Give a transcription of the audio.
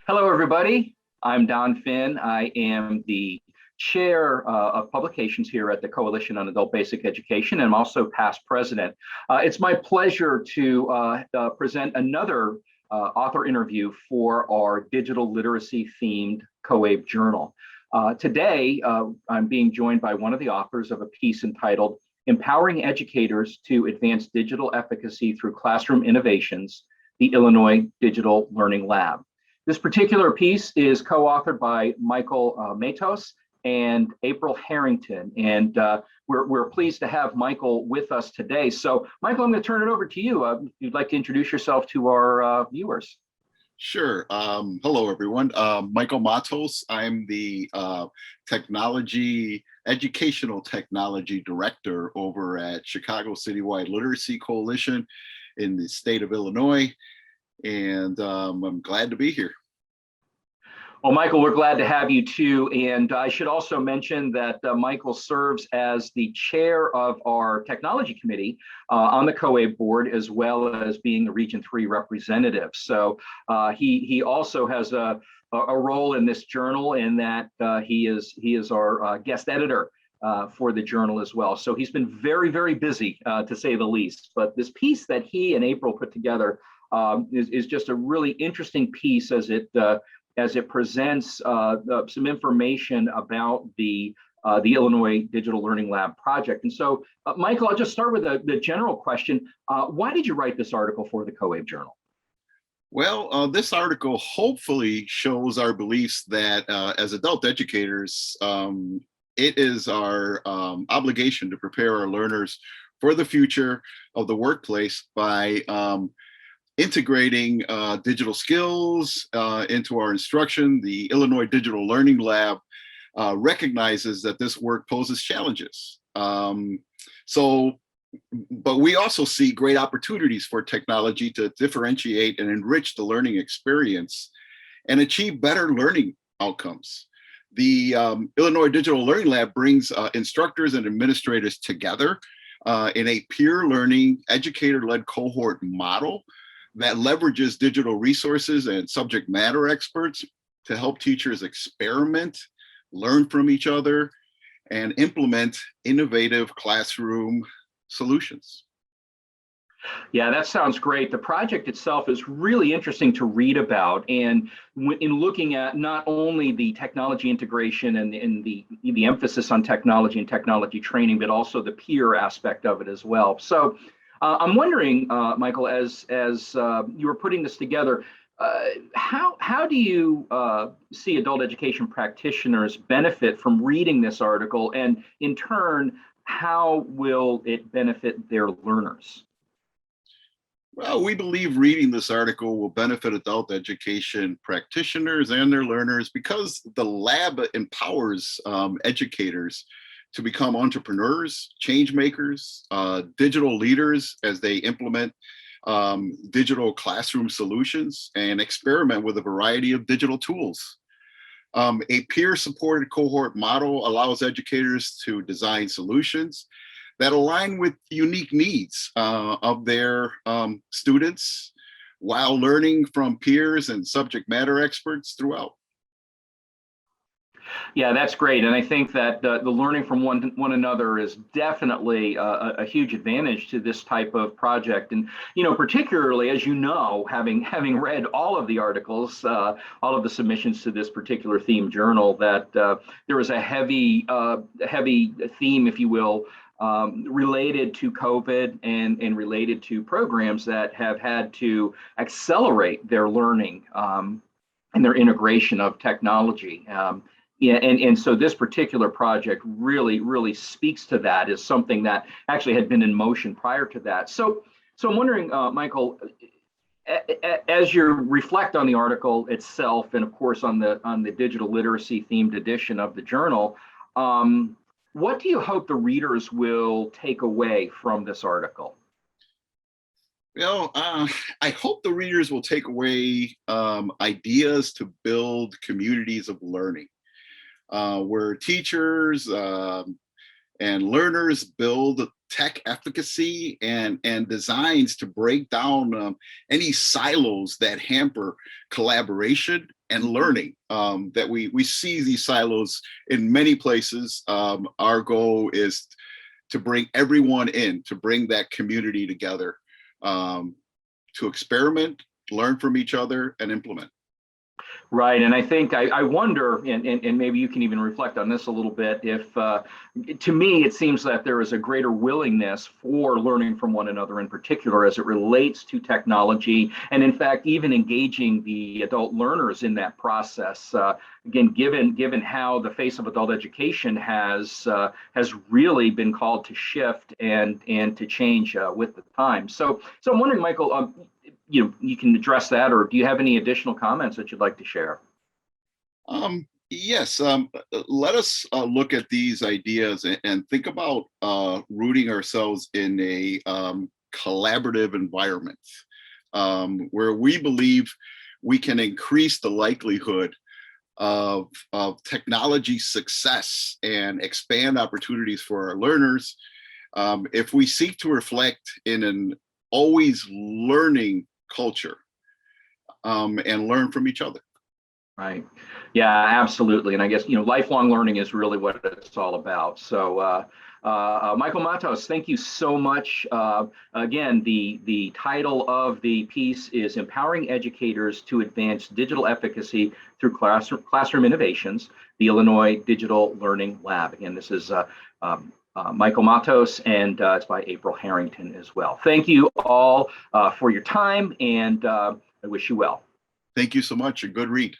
Hello, everybody. I'm Don Finn. I am the chair of publications here at the Coalition on Adult Basic Education, and I'm also past president. It's my pleasure to present another author interview for our digital literacy themed COABE journal. Today, I'm being joined by one of the authors of a piece entitled Empowering Educators to Advance Digital Efficacy Through Classroom Innovations, the Illinois Digital Learning Lab. This particular piece is co-authored by Michael Matos and April Harrington, and we're pleased to have Michael with us today. So, Michael, I'm going to turn it over to you. If you'd like to introduce yourself to our viewers. Sure. Hello, everyone. Michael Matos. I'm the educational technology director over at Chicago Citywide Literacy Coalition in the state of Illinois. And I'm glad to be here. Well, Michael, we're glad to have you too. And I should also mention that Michael serves as the chair of our technology committee on the COABE board, as well as being a Region 3 representative. So he also has a role in this journal in that he is our guest editor for the journal as well. So he's been very, very busy, to say the least. But this piece that he and April put together is just a really interesting piece as it presents some information about the Illinois Digital Learning Lab project. And so, Michael, I'll just start with the general question. Why did you write this article for the COABE Journal? Well, this article hopefully shows our beliefs that as adult educators, it is our obligation to prepare our learners for the future of the workplace by integrating digital skills into our instruction. The Illinois Digital Learning Lab recognizes that this work poses challenges. But we also see great opportunities for technology to differentiate and enrich the learning experience and achieve better learning outcomes. The Illinois Digital Learning Lab brings instructors and administrators together in a peer learning, educator-led cohort model that leverages digital resources and subject matter experts to help teachers experiment, learn from each other, and implement innovative classroom solutions. Yeah, that sounds great. The project itself is really interesting to read about. And in looking at not only the technology integration and the emphasis on technology and technology training, but also the peer aspect of it as well. So I'm wondering, Michael, as you were putting this together, how do you see adult education practitioners benefit from reading this article, and in turn, how will it benefit their learners? Well, we believe reading this article will benefit adult education practitioners and their learners because the lab empowers educators to become entrepreneurs, change makers, digital leaders as they implement digital classroom solutions and experiment with a variety of digital tools. A peer-supported cohort model allows educators to design solutions that align with unique needs of their students while learning from peers and subject matter experts throughout. Yeah, that's great. And I think that the learning from one another is definitely a huge advantage to this type of project. And, particularly, as you know, having read all of the articles, all of the submissions to this particular theme journal, that there was a heavy theme, if you will, related to COVID and related to programs that have had to accelerate their learning and their integration of technology. Yeah, and so this particular project really speaks to that as something that actually had been in motion prior to that. So I'm wondering, Michael, as you reflect on the article itself, and of course on the digital literacy themed edition of the journal, what do you hope the readers will take away from this article? Well, I hope the readers will take away ideas to build communities of learning, where teachers and learners build tech efficacy and designs to break down any silos that hamper collaboration and learning. That we see these silos in many places. Our goal is to bring everyone in, to bring that community together, to experiment, learn from each other, and implement. Right, and I think I wonder, and maybe you can even reflect on this a little bit, if to me it seems that there is a greater willingness for learning from one another, in particular as it relates to technology, and in fact even engaging the adult learners in that process. Again, given how the face of adult education has really been called to shift and to change with the time. So I'm wondering, Michael, you can address that, or do you have any additional comments that you'd like to share? Yes, let us look at these ideas and think about rooting ourselves in a collaborative environment where we believe we can increase the likelihood of technology success and expand opportunities for our learners if we seek to reflect in an always learning culture and learn from each other. Right. Yeah, absolutely. And I guess, lifelong learning is really what it's all about. So, Michael Matos, thank you so much. Again, the title of the piece is Empowering Educators to Advance Digital Efficacy Through Classroom Innovations, the Illinois Digital Learning Lab. Again, this is Michael Matos, and it's by April Harrington as well. Thank you all for your time, and I wish you well. Thank you so much. A good read.